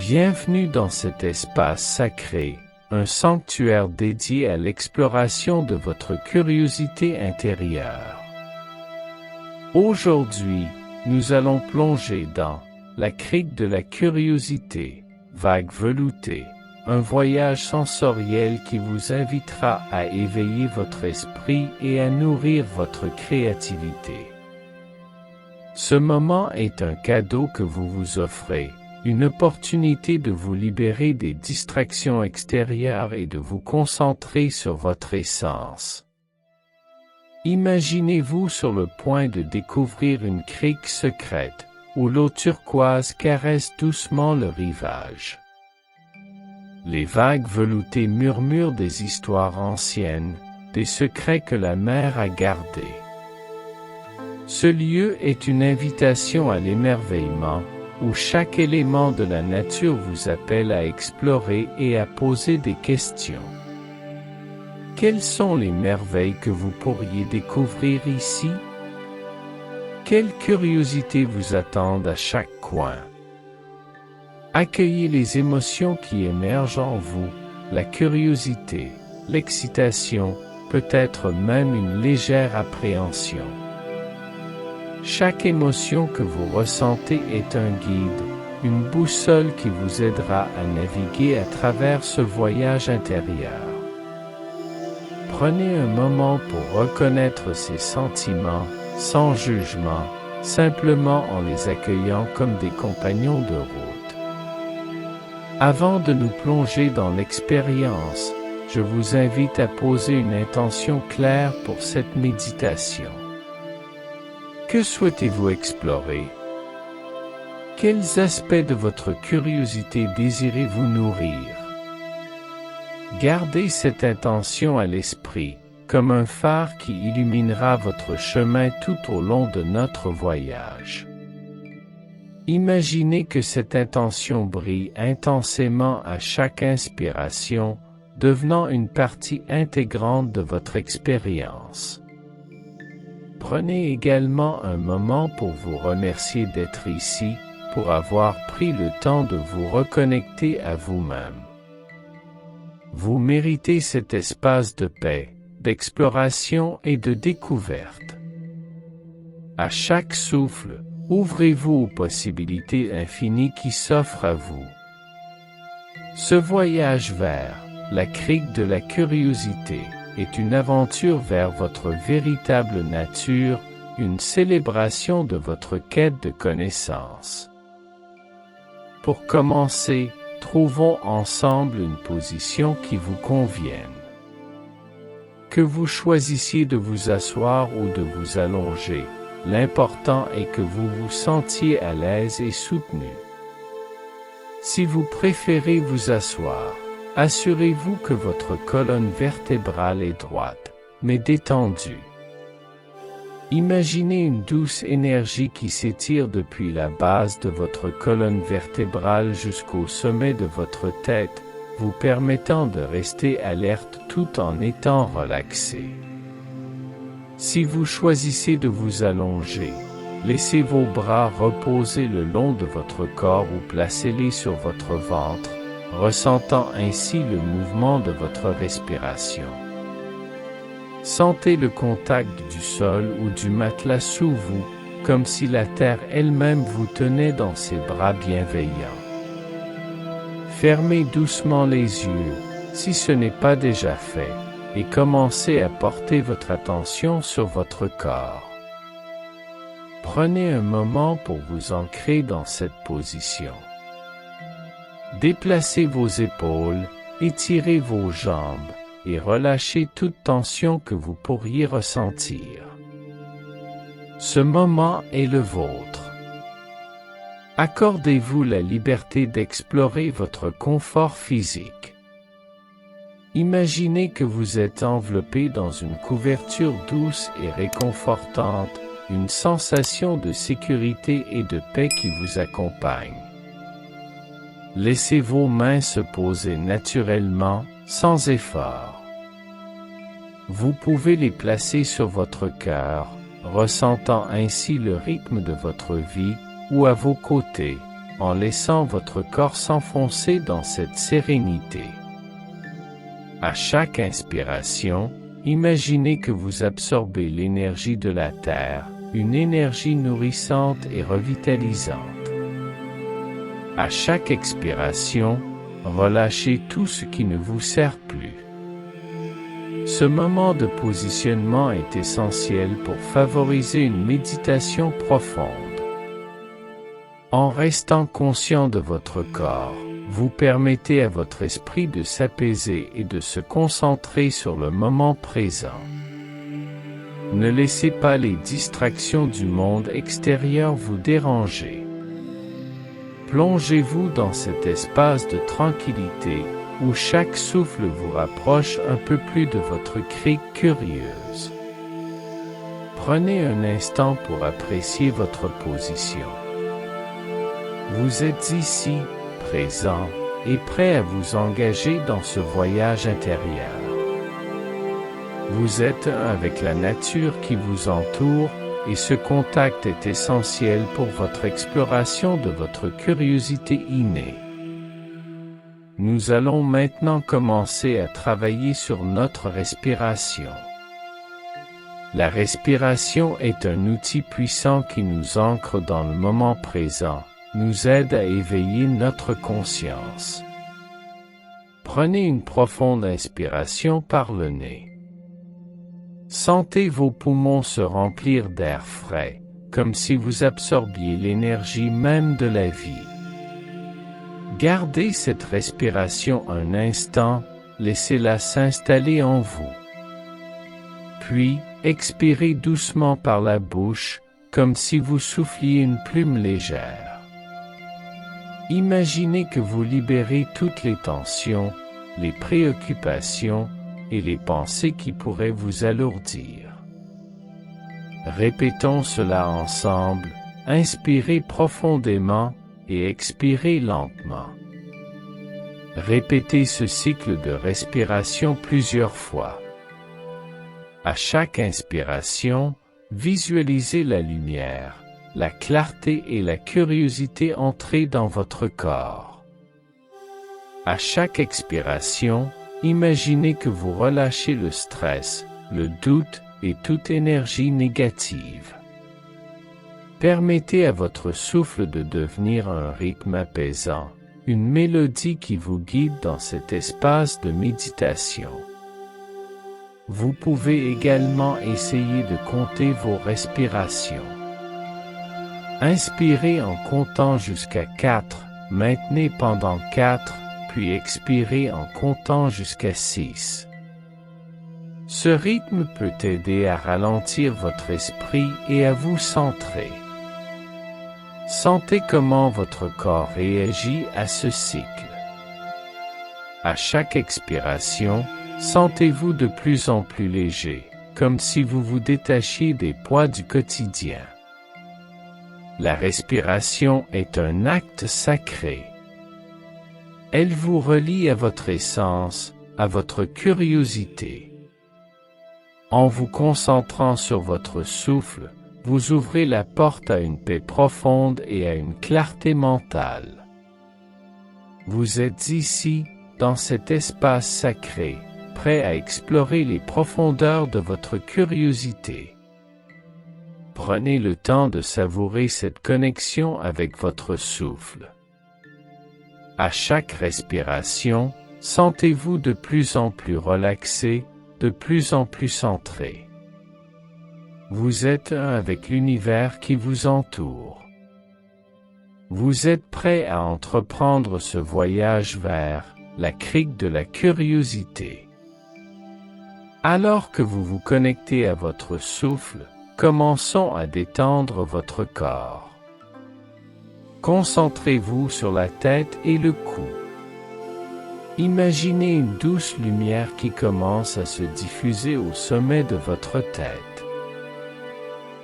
Bienvenue dans cet espace sacré, un sanctuaire dédié à l'exploration de votre curiosité intérieure. Aujourd'hui, nous allons plonger dans la crique de la curiosité, vague veloutée, un voyage sensoriel qui vous invitera à éveiller votre esprit et à nourrir votre créativité. Ce moment est un cadeau que vous vous offrez, une opportunité de vous libérer des distractions extérieures et de vous concentrer sur votre essence. Imaginez-vous sur le point de découvrir une crique secrète, où l'eau turquoise caresse doucement le rivage. Les vagues veloutées murmurent des histoires anciennes, des secrets que la mer a gardés. Ce lieu est une invitation à l'émerveillement, où chaque élément de la nature vous appelle à explorer et à poser des questions. Quelles sont les merveilles que vous pourriez découvrir ici? Quelles curiosités vous attendent à chaque coin? Accueillez les émotions qui émergent en vous, la curiosité, l'excitation, peut-être même une légère appréhension. Chaque émotion que vous ressentez est un guide, une boussole qui vous aidera à naviguer à travers ce voyage intérieur. Prenez un moment pour reconnaître ces sentiments, sans jugement, simplement en les accueillant comme des compagnons de route. Avant de nous plonger dans l'expérience, je vous invite à poser une intention claire pour cette méditation. Que souhaitez-vous explorer? Quels aspects de votre curiosité désirez-vous nourrir? Gardez cette intention à l'esprit, comme un phare qui illuminera votre chemin tout au long de notre voyage. Imaginez que cette intention brille intensément à chaque inspiration, devenant une partie intégrante de votre expérience. Prenez également un moment pour vous remercier d'être ici, pour avoir pris le temps de vous reconnecter à vous-même. Vous méritez cet espace de paix, d'exploration et de découverte. À chaque souffle, ouvrez-vous aux possibilités infinies qui s'offrent à vous. Ce voyage vers la crique de la curiosité est une aventure vers votre véritable nature, une célébration de votre quête de connaissance. Pour commencer, trouvons ensemble une position qui vous convienne. Que vous choisissiez de vous asseoir ou de vous allonger, l'important est que vous vous sentiez à l'aise et soutenu. Si vous préférez vous asseoir, assurez-vous que votre colonne vertébrale est droite, mais détendue. Imaginez une douce énergie qui s'étire depuis la base de votre colonne vertébrale jusqu'au sommet de votre tête, vous permettant de rester alerte tout en étant relaxé. Si vous choisissez de vous allonger, laissez vos bras reposer le long de votre corps ou placez-les sur votre ventre, ressentant ainsi le mouvement de votre respiration. Sentez le contact du sol ou du matelas sous vous, comme si la terre elle-même vous tenait dans ses bras bienveillants. Fermez doucement les yeux, si ce n'est pas déjà fait, et commencez à porter votre attention sur votre corps. Prenez un moment pour vous ancrer dans cette position. Déplacez vos épaules, étirez vos jambes, et relâchez toute tension que vous pourriez ressentir. Ce moment est le vôtre. Accordez-vous la liberté d'explorer votre confort physique. Imaginez que vous êtes enveloppé dans une couverture douce et réconfortante, une sensation de sécurité et de paix qui vous accompagne. Laissez vos mains se poser naturellement, sans effort. Vous pouvez les placer sur votre cœur, ressentant ainsi le rythme de votre vie, ou à vos côtés, en laissant votre corps s'enfoncer dans cette sérénité. À chaque inspiration, imaginez que vous absorbez l'énergie de la Terre, une énergie nourrissante et revitalisante. À chaque expiration, relâchez tout ce qui ne vous sert plus. Ce moment de positionnement est essentiel pour favoriser une méditation profonde. En restant conscient de votre corps, vous permettez à votre esprit de s'apaiser et de se concentrer sur le moment présent. Ne laissez pas les distractions du monde extérieur vous déranger. Plongez-vous dans cet espace de tranquillité, où chaque souffle vous rapproche un peu plus de votre crique curieuse. Prenez un instant pour apprécier votre position. Vous êtes ici, présent, et prêt à vous engager dans ce voyage intérieur. Vous êtes un avec la nature qui vous entoure, et ce contact est essentiel pour votre exploration de votre curiosité innée. Nous allons maintenant commencer à travailler sur notre respiration. La respiration est un outil puissant qui nous ancre dans le moment présent, nous aide à éveiller notre conscience. Prenez une profonde inspiration par le nez. Sentez vos poumons se remplir d'air frais, comme si vous absorbiez l'énergie même de la vie. Gardez cette respiration un instant, laissez-la s'installer en vous. Puis, expirez doucement par la bouche, comme si vous souffliez une plume légère. Imaginez que vous libérez toutes les tensions, les préoccupations et les pensées qui pourraient vous alourdir. Répétons cela ensemble, inspirez profondément et expirez lentement. Répétez ce cycle de respiration plusieurs fois. À chaque inspiration, visualisez la lumière, la clarté et la curiosité entrer dans votre corps. À chaque expiration, imaginez que vous relâchez le stress, le doute et toute énergie négative. Permettez à votre souffle de devenir un rythme apaisant, une mélodie qui vous guide dans cet espace de méditation. Vous pouvez également essayer de compter vos respirations. Inspirez en comptant jusqu'à 4, maintenez pendant 4, puis expirez en comptant jusqu'à 6. Ce rythme peut aider à ralentir votre esprit et à vous centrer. Sentez comment votre corps réagit à ce cycle. À chaque expiration, sentez-vous de plus en plus léger, comme si vous vous détachiez des poids du quotidien. La respiration est un acte sacré. Elle vous relie à votre essence, à votre curiosité. En vous concentrant sur votre souffle, vous ouvrez la porte à une paix profonde et à une clarté mentale. Vous êtes ici, dans cet espace sacré, prêt à explorer les profondeurs de votre curiosité. Prenez le temps de savourer cette connexion avec votre souffle. À chaque respiration, sentez-vous de plus en plus relaxé, de plus en plus centré. Vous êtes un avec l'univers qui vous entoure. Vous êtes prêt à entreprendre ce voyage vers la crique de la curiosité. Alors que vous vous connectez à votre souffle, commençons à détendre votre corps. Concentrez-vous sur la tête et le cou. Imaginez une douce lumière qui commence à se diffuser au sommet de votre tête.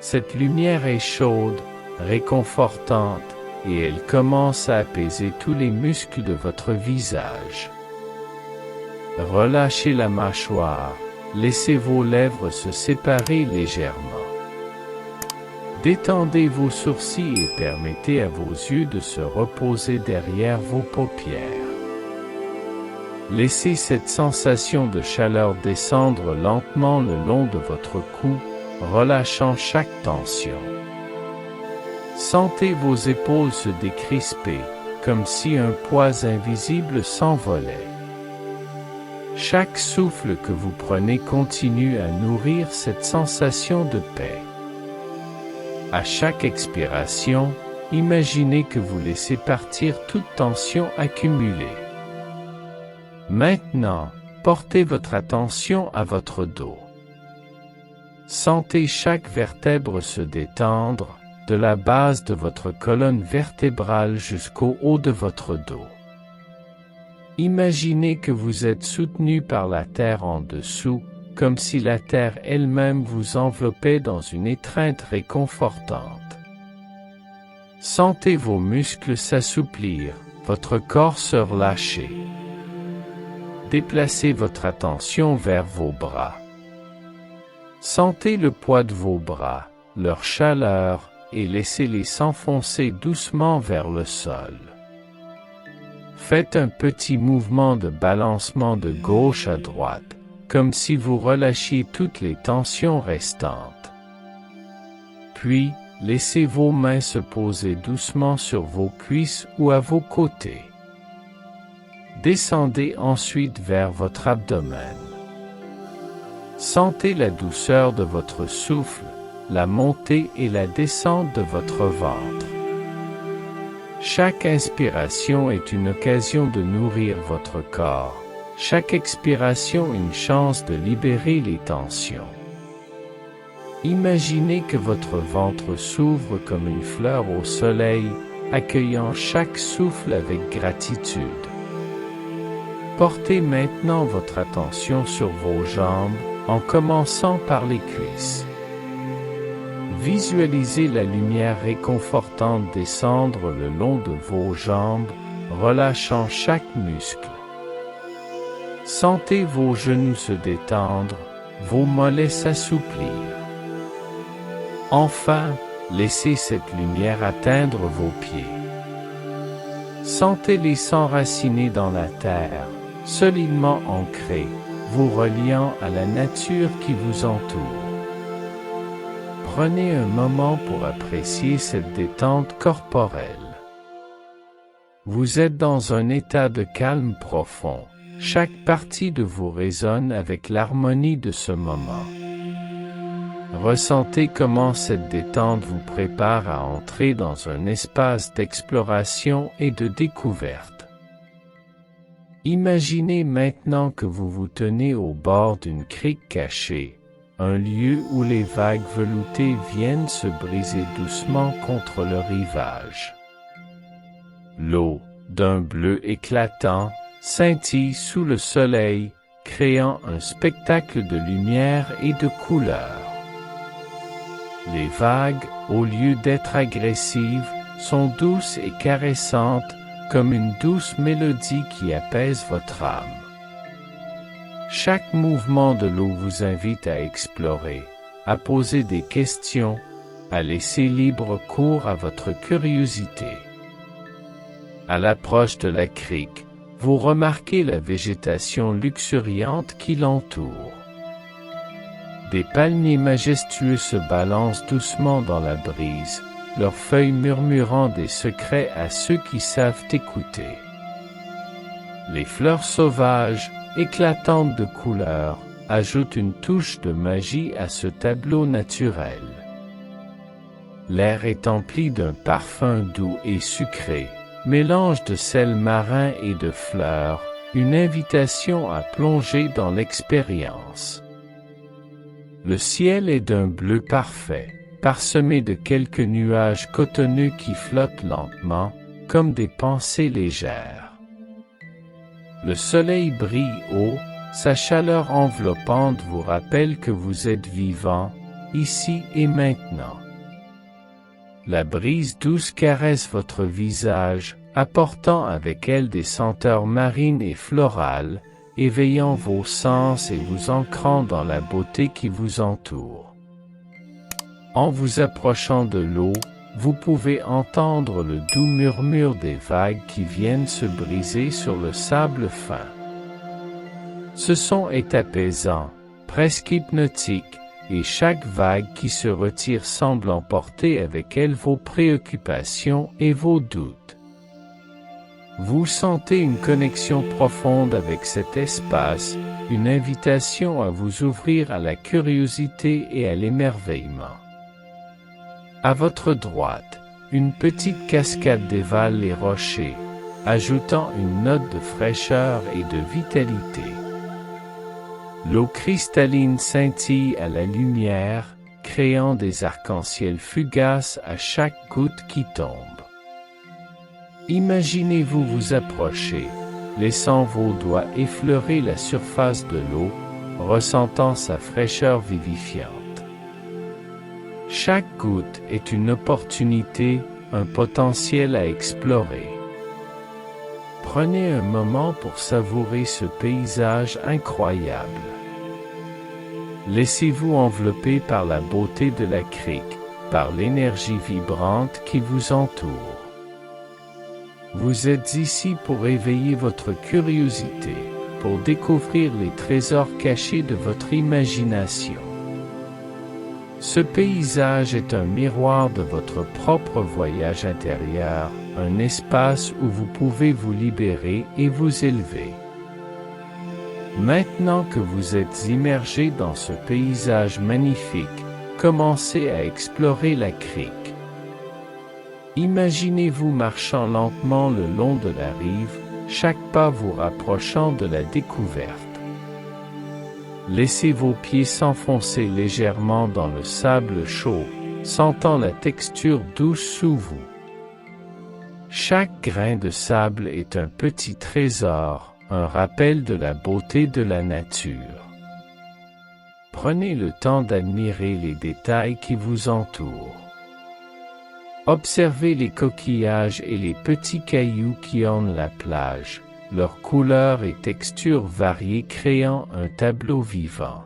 Cette lumière est chaude, réconfortante, et elle commence à apaiser tous les muscles de votre visage. Relâchez la mâchoire, laissez vos lèvres se séparer légèrement. Détendez vos sourcils et permettez à vos yeux de se reposer derrière vos paupières. Laissez cette sensation de chaleur descendre lentement le long de votre cou, relâchant chaque tension. Sentez vos épaules se décrisper, comme si un poids invisible s'envolait. Chaque souffle que vous prenez continue à nourrir cette sensation de paix. À chaque expiration, imaginez que vous laissez partir toute tension accumulée. Maintenant, portez votre attention à votre dos. Sentez chaque vertèbre se détendre, de la base de votre colonne vertébrale jusqu'au haut de votre dos. Imaginez que vous êtes soutenu par la terre en dessous, comme si la terre elle-même vous enveloppait dans une étreinte réconfortante. Sentez vos muscles s'assouplir, votre corps se relâcher. Déplacez votre attention vers vos bras. Sentez le poids de vos bras, leur chaleur, et laissez-les s'enfoncer doucement vers le sol. Faites un petit mouvement de balancement de gauche à droite, comme si vous relâchiez toutes les tensions restantes. Puis, laissez vos mains se poser doucement sur vos cuisses ou à vos côtés. Descendez ensuite vers votre abdomen. Sentez la douceur de votre souffle, la montée et la descente de votre ventre. Chaque inspiration est une occasion de nourrir votre corps, chaque expiration une chance de libérer les tensions. Imaginez que votre ventre s'ouvre comme une fleur au soleil, accueillant chaque souffle avec gratitude. Portez maintenant votre attention sur vos jambes, en commençant par les cuisses. Visualisez la lumière réconfortante descendre le long de vos jambes, relâchant chaque muscle. Sentez vos genoux se détendre, vos mollets s'assouplir. Enfin, laissez cette lumière atteindre vos pieds. Sentez-les s'enraciner dans la terre, solidement ancrés, vous reliant à la nature qui vous entoure. Prenez un moment pour apprécier cette détente corporelle. Vous êtes dans un état de calme profond. Chaque partie de vous résonne avec l'harmonie de ce moment. Ressentez comment cette détente vous prépare à entrer dans un espace d'exploration et de découverte. Imaginez maintenant que vous vous tenez au bord d'une crique cachée, un lieu où les vagues veloutées viennent se briser doucement contre le rivage. L'eau, d'un bleu éclatant, scintille sous le soleil, créant un spectacle de lumière et de couleurs. Les vagues, au lieu d'être agressives, sont douces et caressantes, comme une douce mélodie qui apaise votre âme. Chaque mouvement de l'eau vous invite à explorer, à poser des questions, à laisser libre cours à votre curiosité. À l'approche de la crique, vous remarquez la végétation luxuriante qui l'entoure. Des palmiers majestueux se balancent doucement dans la brise, leurs feuilles murmurant des secrets à ceux qui savent écouter. Les fleurs sauvages, éclatantes de couleurs, ajoutent une touche de magie à ce tableau naturel. L'air est empli d'un parfum doux et sucré, mélange de sel marin et de fleurs, une invitation à plonger dans l'expérience. Le ciel est d'un bleu parfait, parsemé de quelques nuages cotonneux qui flottent lentement, comme des pensées légères. Le soleil brille haut, sa chaleur enveloppante vous rappelle que vous êtes vivant, ici et maintenant. La brise douce caresse votre visage, apportant avec elle des senteurs marines et florales, éveillant vos sens et vous ancrant dans la beauté qui vous entoure. En vous approchant de l'eau, vous pouvez entendre le doux murmure des vagues qui viennent se briser sur le sable fin. Ce son est apaisant, presque hypnotique, et chaque vague qui se retire semble emporter avec elle vos préoccupations et vos doutes. Vous sentez une connexion profonde avec cet espace, une invitation à vous ouvrir à la curiosité et à l'émerveillement. À votre droite, une petite cascade dévale les rochers, ajoutant une note de fraîcheur et de vitalité. L'eau cristalline scintille à la lumière, créant des arcs-en-ciel fugaces à chaque goutte qui tombe. Imaginez-vous vous approcher, laissant vos doigts effleurer la surface de l'eau, ressentant sa fraîcheur vivifiante. Chaque goutte est une opportunité, un potentiel à explorer. Prenez un moment pour savourer ce paysage incroyable. Laissez-vous envelopper par la beauté de la crique, par l'énergie vibrante qui vous entoure. Vous êtes ici pour éveiller votre curiosité, pour découvrir les trésors cachés de votre imagination. Ce paysage est un miroir de votre propre voyage intérieur, un espace où vous pouvez vous libérer et vous élever. Maintenant que vous êtes immergé dans ce paysage magnifique, commencez à explorer la crique. Imaginez-vous marchant lentement le long de la rive, chaque pas vous rapprochant de la découverte. Laissez vos pieds s'enfoncer légèrement dans le sable chaud, sentant la texture douce sous vous. Chaque grain de sable est un petit trésor, un rappel de la beauté de la nature. Prenez le temps d'admirer les détails qui vous entourent. Observez les coquillages et les petits cailloux qui ornent la plage, leurs couleurs et textures variées créant un tableau vivant.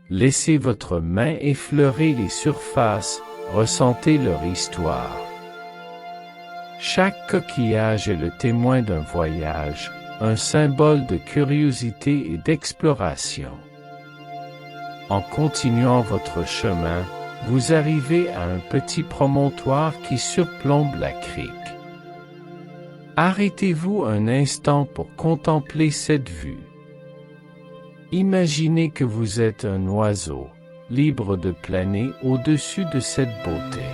Laissez votre main effleurer les surfaces, ressentez leur histoire. Chaque coquillage est le témoin d'un voyage, un symbole de curiosité et d'exploration. En continuant votre chemin, vous arrivez à un petit promontoire qui surplombe la crique. Arrêtez-vous un instant pour contempler cette vue. Imaginez que vous êtes un oiseau, libre de planer au-dessus de cette beauté.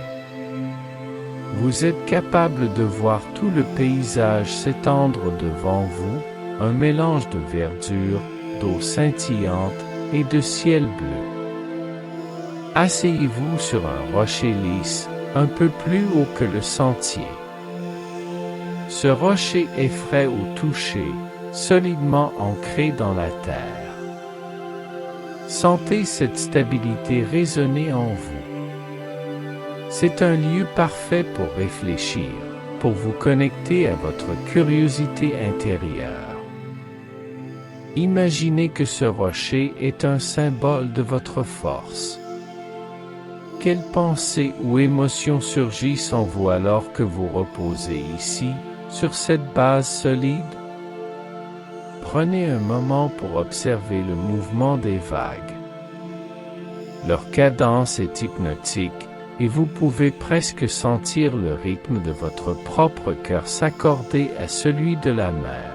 Vous êtes capable de voir tout le paysage s'étendre devant vous, un mélange de verdure, d'eau scintillante et de ciel bleu. Asseyez-vous sur un rocher lisse, un peu plus haut que le sentier. Ce rocher est frais au toucher, solidement ancré dans la terre. Sentez cette stabilité résonner en vous. C'est un lieu parfait pour réfléchir, pour vous connecter à votre curiosité intérieure. Imaginez que ce rocher est un symbole de votre force. Quelles pensées ou émotions surgissent en vous alors que vous reposez ici, sur cette base solide? Prenez un moment pour observer le mouvement des vagues. Leur cadence est hypnotique, et vous pouvez presque sentir le rythme de votre propre cœur s'accorder à celui de la mer.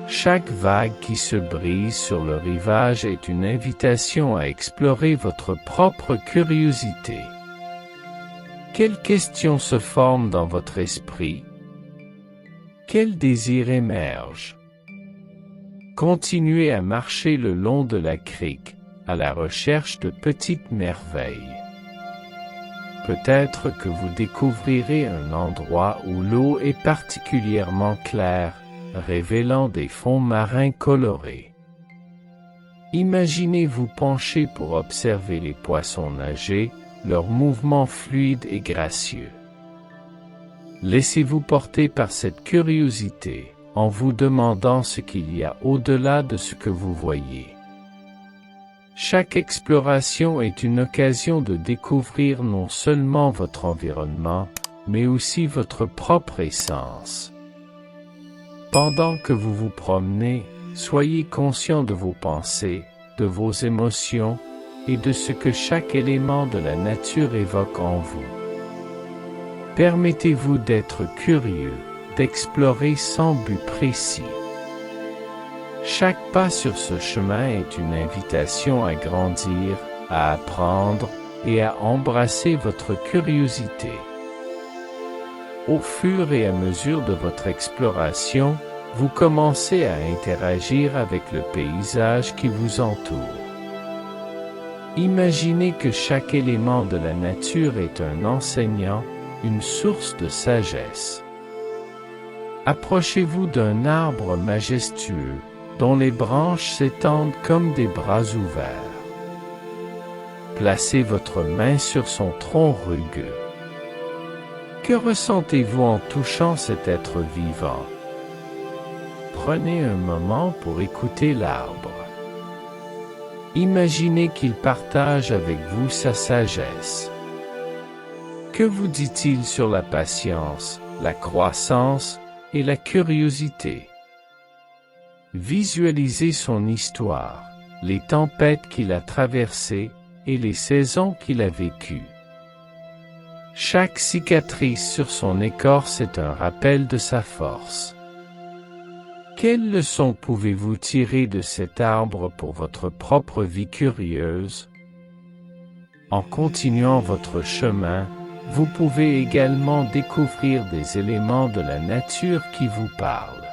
Chaque vague qui se brise sur le rivage est une invitation à explorer votre propre curiosité. Quelles questions se forment dans votre esprit? Quel désir émerge? Continuez à marcher le long de la crique, à la recherche de petites merveilles. Peut-être que vous découvrirez un endroit où l'eau est particulièrement claire, révélant des fonds marins colorés. Imaginez-vous pencher pour observer les poissons nager, leurs mouvements fluides et gracieux. Laissez-vous porter par cette curiosité, en vous demandant ce qu'il y a au-delà de ce que vous voyez. Chaque exploration est une occasion de découvrir non seulement votre environnement, mais aussi votre propre essence. Pendant que vous vous promenez, soyez conscient de vos pensées, de vos émotions, et de ce que chaque élément de la nature évoque en vous. Permettez-vous d'être curieux, d'explorer sans but précis. Chaque pas sur ce chemin est une invitation à grandir, à apprendre et à embrasser votre curiosité. Au fur et à mesure de votre exploration, vous commencez à interagir avec le paysage qui vous entoure. Imaginez que chaque élément de la nature est un enseignant, une source de sagesse. Approchez-vous d'un arbre majestueux, dont les branches s'étendent comme des bras ouverts. Placez votre main sur son tronc rugueux. Que ressentez-vous en touchant cet être vivant? Prenez un moment pour écouter l'arbre. Imaginez qu'il partage avec vous sa sagesse. Que vous dit-il sur la patience, la croissance et la curiosité? Visualisez son histoire, les tempêtes qu'il a traversées et les saisons qu'il a vécues. Chaque cicatrice sur son écorce est un rappel de sa force. Quelle leçon pouvez-vous tirer de cet arbre pour votre propre vie curieuse? En continuant votre chemin, vous pouvez également découvrir des éléments de la nature qui vous parlent.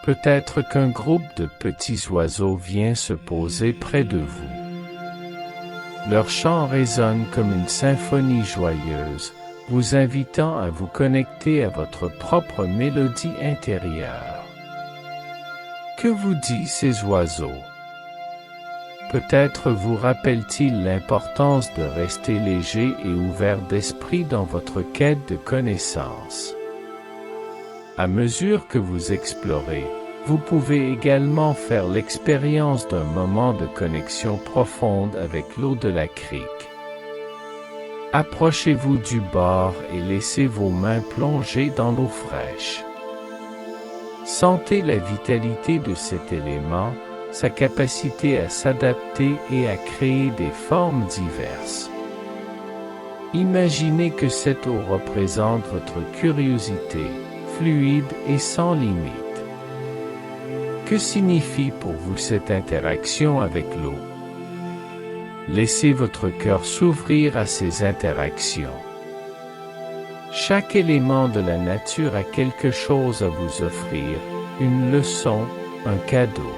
Peut-être qu'un groupe de petits oiseaux vient se poser près de vous. Leur chant résonne comme une symphonie joyeuse, vous invitant à vous connecter à votre propre mélodie intérieure. Que vous disent ces oiseaux? Peut-être vous rappellent-ils l'importance de rester léger et ouvert d'esprit dans votre quête de connaissances. À mesure que vous explorez, vous pouvez également faire l'expérience d'un moment de connexion profonde avec l'eau de la crique. Approchez-vous du bord et laissez vos mains plonger dans l'eau fraîche. Sentez la vitalité de cet élément, sa capacité à s'adapter et à créer des formes diverses. Imaginez que cette eau représente votre curiosité, fluide et sans limite. Que signifie pour vous cette interaction avec l'eau? Laissez votre cœur s'ouvrir à ces interactions. Chaque élément de la nature a quelque chose à vous offrir, une leçon, un cadeau.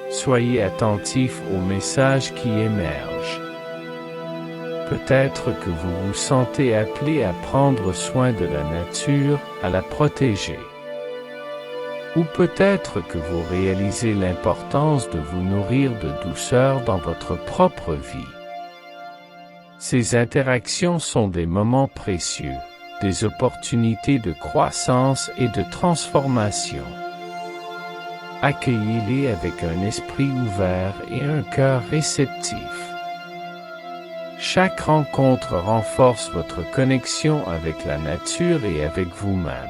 Soyez attentif aux messages qui émergent. Peut-être que vous vous sentez appelé à prendre soin de la nature, à la protéger. Ou peut-être que vous réalisez l'importance de vous nourrir de douceur dans votre propre vie. Ces interactions sont des moments précieux, des opportunités de croissance et de transformation. Accueillez-les avec un esprit ouvert et un cœur réceptif. Chaque rencontre renforce votre connexion avec la nature et avec vous-même.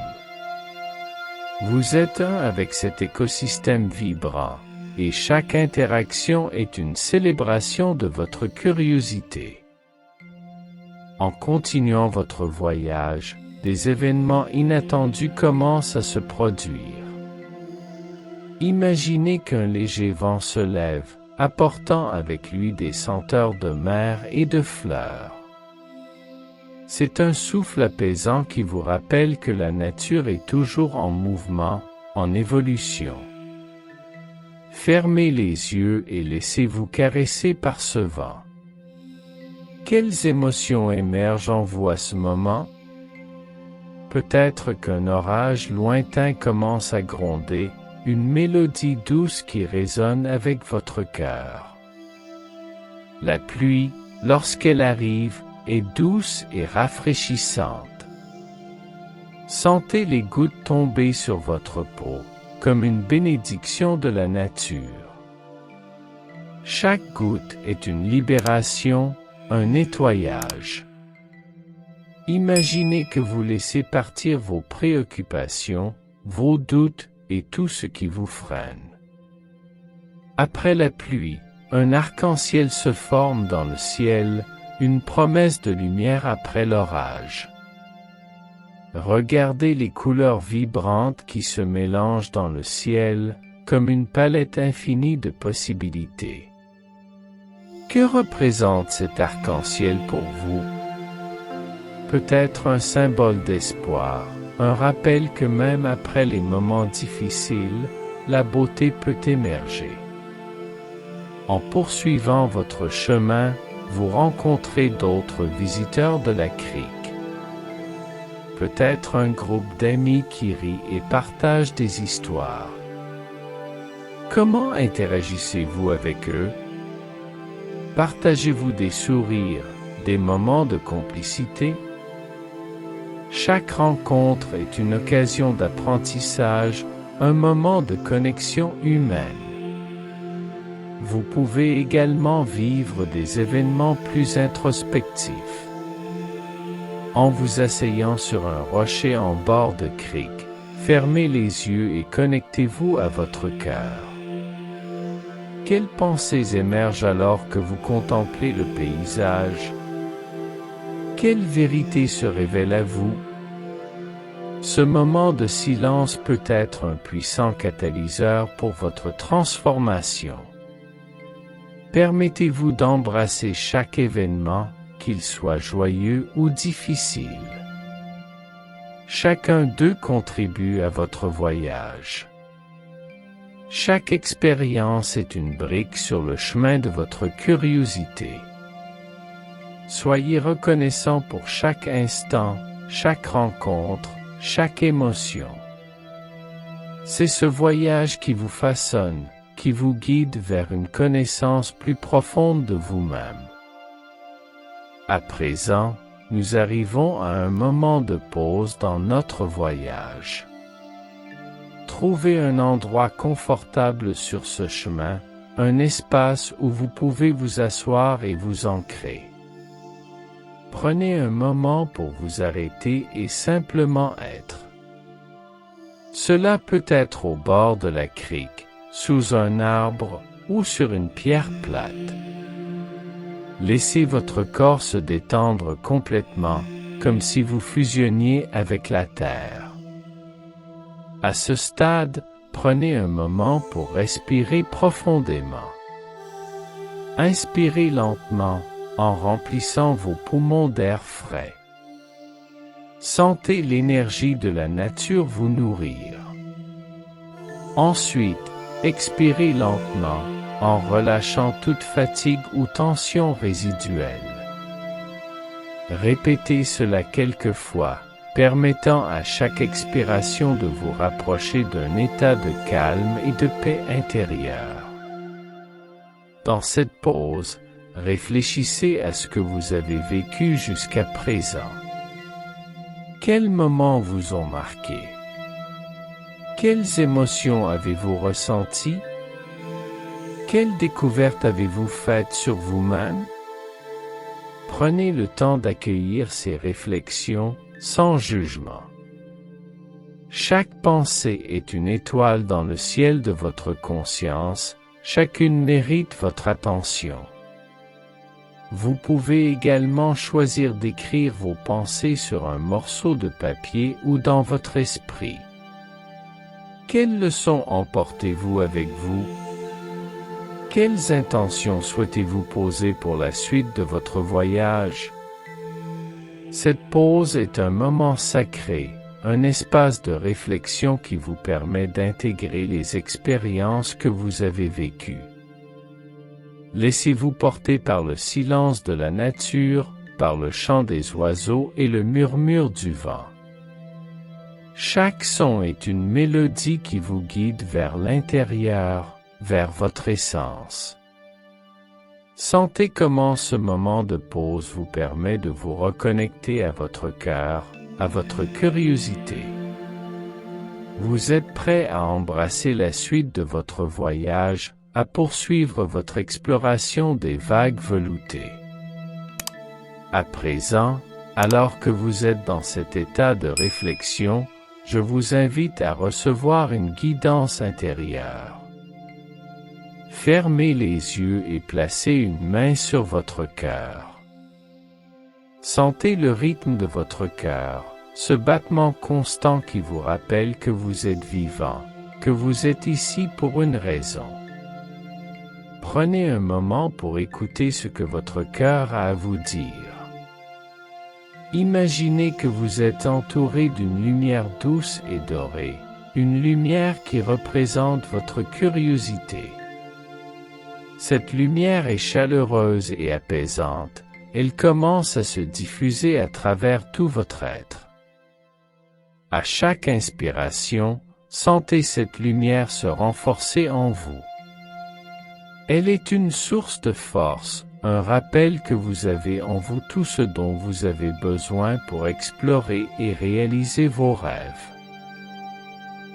Vous êtes un avec cet écosystème vibrant, et chaque interaction est une célébration de votre curiosité. En continuant votre voyage, des événements inattendus commencent à se produire. Imaginez qu'un léger vent se lève, apportant avec lui des senteurs de mer et de fleurs. C'est un souffle apaisant qui vous rappelle que la nature est toujours en mouvement, en évolution. Fermez les yeux et laissez-vous caresser par ce vent. Quelles émotions émergent en vous à ce moment? Peut-être qu'un orage lointain commence à gronder, une mélodie douce qui résonne avec votre cœur. La pluie, lorsqu'elle arrive, est douce et rafraîchissante. Sentez les gouttes tomber sur votre peau, comme une bénédiction de la nature. Chaque goutte est une libération, un nettoyage. Imaginez que vous laissez partir vos préoccupations, vos doutes et tout ce qui vous freine. Après la pluie, un arc-en-ciel se forme dans le ciel, une promesse de lumière après l'orage. Regardez les couleurs vibrantes qui se mélangent dans le ciel, comme une palette infinie de possibilités. Que représente cet arc-en-ciel pour vous? Peut-être un symbole d'espoir, un rappel que même après les moments difficiles, la beauté peut émerger. En poursuivant votre chemin, vous rencontrez d'autres visiteurs de la crique. Peut-être un groupe d'amis qui rit et partage des histoires. Comment interagissez-vous avec eux? Partagez-vous des sourires, des moments de complicité? Chaque rencontre est une occasion d'apprentissage, un moment de connexion humaine. Vous pouvez également vivre des événements plus introspectifs. En vous asseyant sur un rocher en bord de crique, fermez les yeux et connectez-vous à votre cœur. Quelles pensées émergent alors que vous contemplez le paysage? Quelle vérité se révèle à vous? Ce moment de silence peut être un puissant catalyseur pour votre transformation. Permettez-vous d'embrasser chaque événement, qu'il soit joyeux ou difficile. Chacun d'eux contribue à votre voyage. Chaque expérience est une brique sur le chemin de votre curiosité. Soyez reconnaissant pour chaque instant, chaque rencontre, chaque émotion. C'est ce voyage qui vous façonne, qui vous guide vers une connaissance plus profonde de vous-même. À présent, nous arrivons à un moment de pause dans notre voyage. Trouvez un endroit confortable sur ce chemin, un espace où vous pouvez vous asseoir et vous ancrer. Prenez un moment pour vous arrêter et simplement être. Cela peut être au bord de la crique, sous un arbre ou sur une pierre plate. Laissez votre corps se détendre complètement, comme si vous fusionniez avec la terre. À ce stade, prenez un moment pour respirer profondément. Inspirez lentement, en remplissant vos poumons d'air frais. Sentez l'énergie de la nature vous nourrir. Ensuite, expirez lentement, en relâchant toute fatigue ou tension résiduelle. Répétez cela quelques fois, permettant à chaque expiration de vous rapprocher d'un état de calme et de paix intérieure. Dans cette pause, réfléchissez à ce que vous avez vécu jusqu'à présent. Quels moments vous ont marqué? Quelles émotions avez-vous ressenties? Quelles découvertes avez-vous faites sur vous-même? Prenez le temps d'accueillir ces réflexions sans jugement. Chaque pensée est une étoile dans le ciel de votre conscience, chacune mérite votre attention. Vous pouvez également choisir d'écrire vos pensées sur un morceau de papier ou dans votre esprit. Quelles leçons emportez-vous avec vous? Quelles intentions souhaitez-vous poser pour la suite de votre voyage? Cette pause est un moment sacré, un espace de réflexion qui vous permet d'intégrer les expériences que vous avez vécues. Laissez-vous porter par le silence de la nature, par le chant des oiseaux et le murmure du vent. Chaque son est une mélodie qui vous guide vers l'intérieur, vers votre essence. Sentez comment ce moment de pause vous permet de vous reconnecter à votre cœur, à votre curiosité. Vous êtes prêt à embrasser la suite de votre voyage, à poursuivre votre exploration des vagues veloutées. À présent, alors que vous êtes dans cet état de réflexion, je vous invite à recevoir une guidance intérieure. Fermez les yeux et placez une main sur votre cœur. Sentez le rythme de votre cœur, ce battement constant qui vous rappelle que vous êtes vivant, que vous êtes ici pour une raison. Prenez un moment pour écouter ce que votre cœur a à vous dire. Imaginez que vous êtes entouré d'une lumière douce et dorée, une lumière qui représente votre curiosité. Cette lumière est chaleureuse et apaisante, elle commence à se diffuser à travers tout votre être. À chaque inspiration, sentez cette lumière se renforcer en vous. Elle est une source de force, un rappel que vous avez en vous tout ce dont vous avez besoin pour explorer et réaliser vos rêves.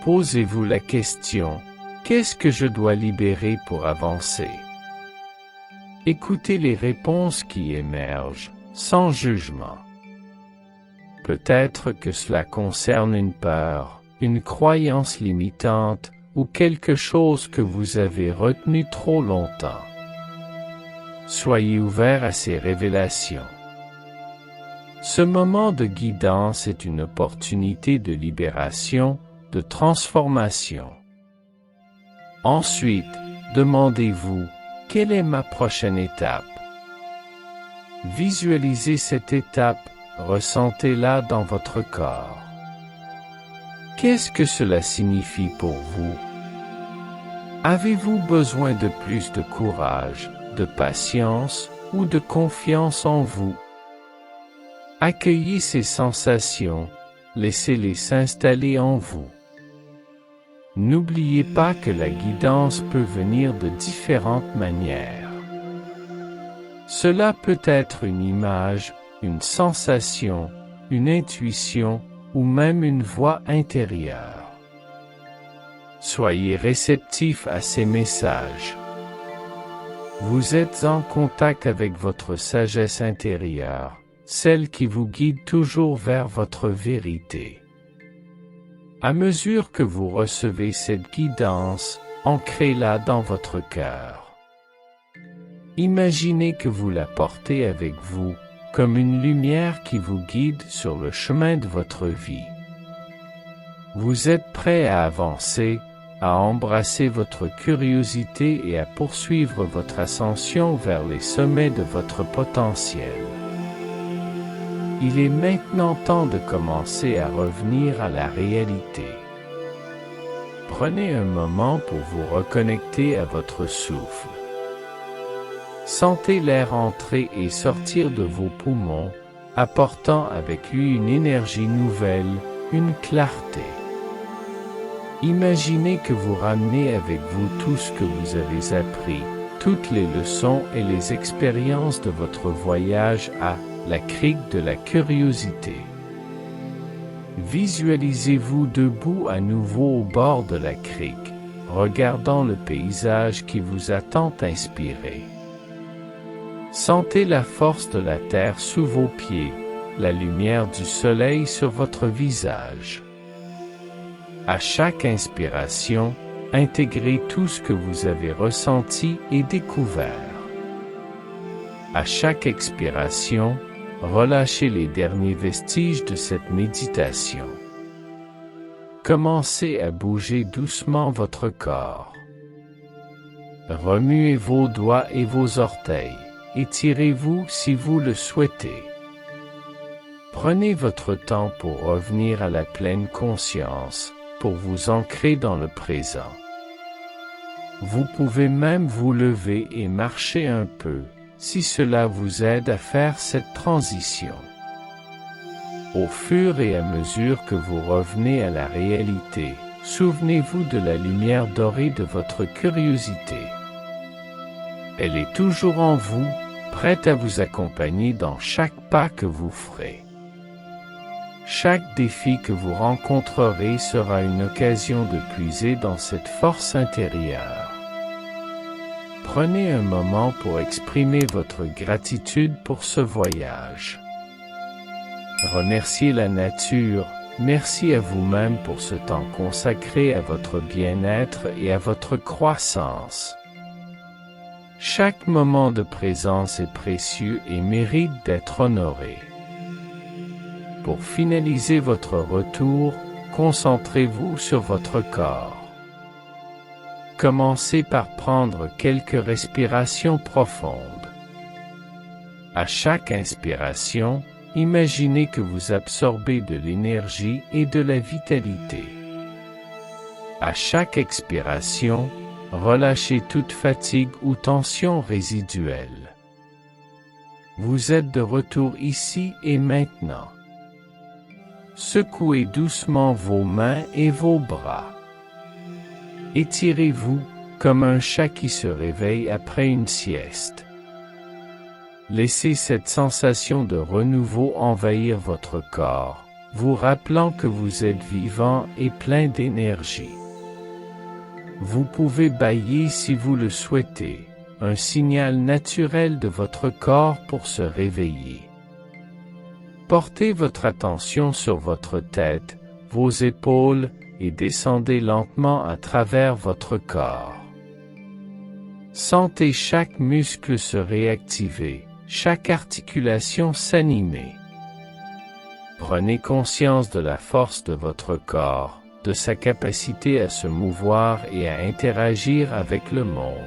Posez-vous la question, qu'est-ce que je dois libérer pour avancer? Écoutez les réponses qui émergent, sans jugement. Peut-être que cela concerne une peur, une croyance limitante, ou quelque chose que vous avez retenu trop longtemps. Soyez ouvert à ces révélations. Ce moment de guidance est une opportunité de libération, de transformation. Ensuite, demandez-vous, quelle est ma prochaine étape? Visualisez cette étape, ressentez-la dans votre corps. Qu'est-ce que cela signifie pour vous? Avez-vous besoin de plus de courage, de patience ou de confiance en vous? Accueillez ces sensations, laissez-les s'installer en vous. N'oubliez pas que la guidance peut venir de différentes manières. Cela peut être une image, une sensation, une intuition ou même une voix intérieure. Soyez réceptifs à ces messages. Vous êtes en contact avec votre sagesse intérieure, celle qui vous guide toujours vers votre vérité. À mesure que vous recevez cette guidance, ancrez-la dans votre cœur. Imaginez que vous la portez avec vous, comme une lumière qui vous guide sur le chemin de votre vie. Vous êtes prêt à avancer, à embrasser votre curiosité et à poursuivre votre ascension vers les sommets de votre potentiel. Il est maintenant temps de commencer à revenir à la réalité. Prenez un moment pour vous reconnecter à votre souffle. Sentez l'air entrer et sortir de vos poumons, apportant avec lui une énergie nouvelle, une clarté. Imaginez que vous ramenez avec vous tout ce que vous avez appris, toutes les leçons et les expériences de votre voyage à la crique de la curiosité. Visualisez-vous debout à nouveau au bord de la crique, regardant le paysage qui vous a tant inspiré. Sentez la force de la terre sous vos pieds, la lumière du soleil sur votre visage. À chaque inspiration, intégrez tout ce que vous avez ressenti et découvert. À chaque expiration, relâchez les derniers vestiges de cette méditation. Commencez à bouger doucement votre corps. Remuez vos doigts et vos orteils. Étirez-vous si vous le souhaitez. Prenez votre temps pour revenir à la pleine conscience, pour vous ancrer dans le présent. Vous pouvez même vous lever et marcher un peu, si cela vous aide à faire cette transition. Au fur et à mesure que vous revenez à la réalité, souvenez-vous de la lumière dorée de votre curiosité. Elle est toujours en vous, prête à vous accompagner dans chaque pas que vous ferez. Chaque défi que vous rencontrerez sera une occasion de puiser dans cette force intérieure. Prenez un moment pour exprimer votre gratitude pour ce voyage. Remerciez la nature, merci à vous-même pour ce temps consacré à votre bien-être et à votre croissance. Chaque moment de présence est précieux et mérite d'être honoré. Pour finaliser votre retour, concentrez-vous sur votre corps. Commencez par prendre quelques respirations profondes. À chaque inspiration, imaginez que vous absorbez de l'énergie et de la vitalité. À chaque expiration, relâchez toute fatigue ou tension résiduelle. Vous êtes de retour ici et maintenant. Secouez doucement vos mains et vos bras. Étirez-vous, comme un chat qui se réveille après une sieste. Laissez cette sensation de renouveau envahir votre corps, vous rappelant que vous êtes vivant et plein d'énergie. Vous pouvez bâiller si vous le souhaitez, un signal naturel de votre corps pour se réveiller. Portez votre attention sur votre tête, vos épaules, et descendez lentement à travers votre corps. Sentez chaque muscle se réactiver, chaque articulation s'animer. Prenez conscience de la force de votre corps, de sa capacité à se mouvoir et à interagir avec le monde.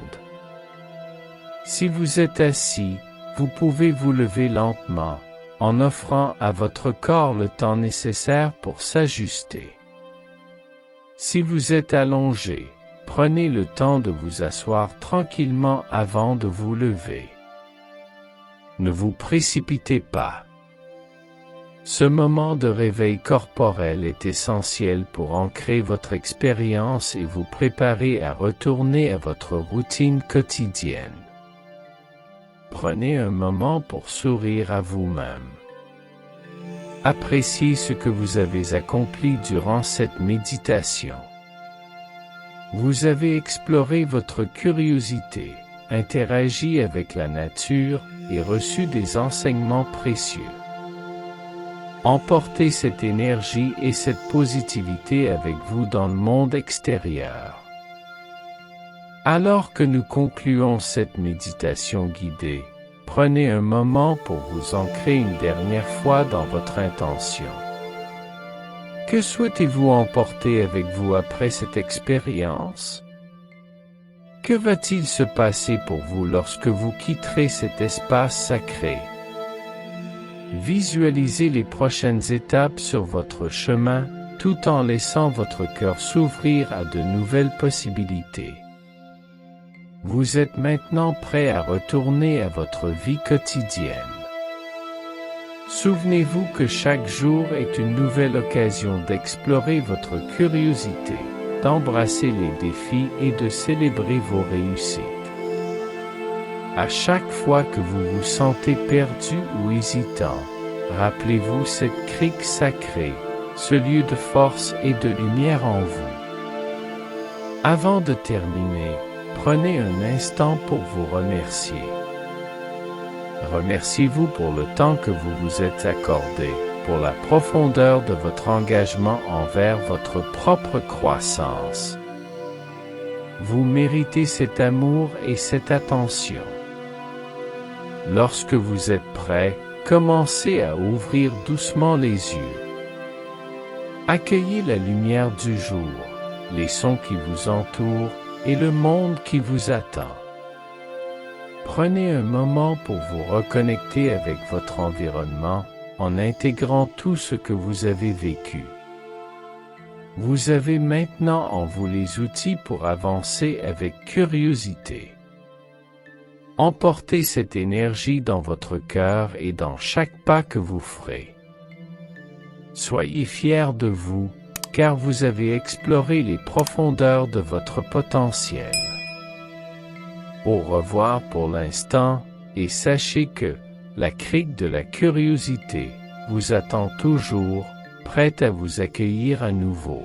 Si vous êtes assis, vous pouvez vous lever lentement, en offrant à votre corps le temps nécessaire pour s'ajuster. Si vous êtes allongé, prenez le temps de vous asseoir tranquillement avant de vous lever. Ne vous précipitez pas. Ce moment de réveil corporel est essentiel pour ancrer votre expérience et vous préparer à retourner à votre routine quotidienne. Prenez un moment pour sourire à vous-même. Appréciez ce que vous avez accompli durant cette méditation. Vous avez exploré votre curiosité, interagi avec la nature et reçu des enseignements précieux. Emportez cette énergie et cette positivité avec vous dans le monde extérieur. Alors que nous concluons cette méditation guidée, prenez un moment pour vous ancrer une dernière fois dans votre intention. Que souhaitez-vous emporter avec vous après cette expérience? Que va-t-il se passer pour vous lorsque vous quitterez cet espace sacré? Visualisez les prochaines étapes sur votre chemin, tout en laissant votre cœur s'ouvrir à de nouvelles possibilités. Vous êtes maintenant prêt à retourner à votre vie quotidienne. Souvenez-vous que chaque jour est une nouvelle occasion d'explorer votre curiosité, d'embrasser les défis et de célébrer vos réussites. À chaque fois que vous vous sentez perdu ou hésitant, rappelez-vous cette crique sacrée, ce lieu de force et de lumière en vous. Avant de terminer, prenez un instant pour vous remercier. Remerciez-vous pour le temps que vous vous êtes accordé, pour la profondeur de votre engagement envers votre propre croissance. Vous méritez cet amour et cette attention. Lorsque vous êtes prêt, commencez à ouvrir doucement les yeux. Accueillez la lumière du jour, les sons qui vous entourent et le monde qui vous attend. Prenez un moment pour vous reconnecter avec votre environnement en intégrant tout ce que vous avez vécu. Vous avez maintenant en vous les outils pour avancer avec curiosité. Emportez cette énergie dans votre cœur et dans chaque pas que vous ferez. Soyez fiers de vous, car vous avez exploré les profondeurs de votre potentiel. Au revoir pour l'instant, et sachez que la crique de la curiosité vous attend toujours, prête à vous accueillir à nouveau.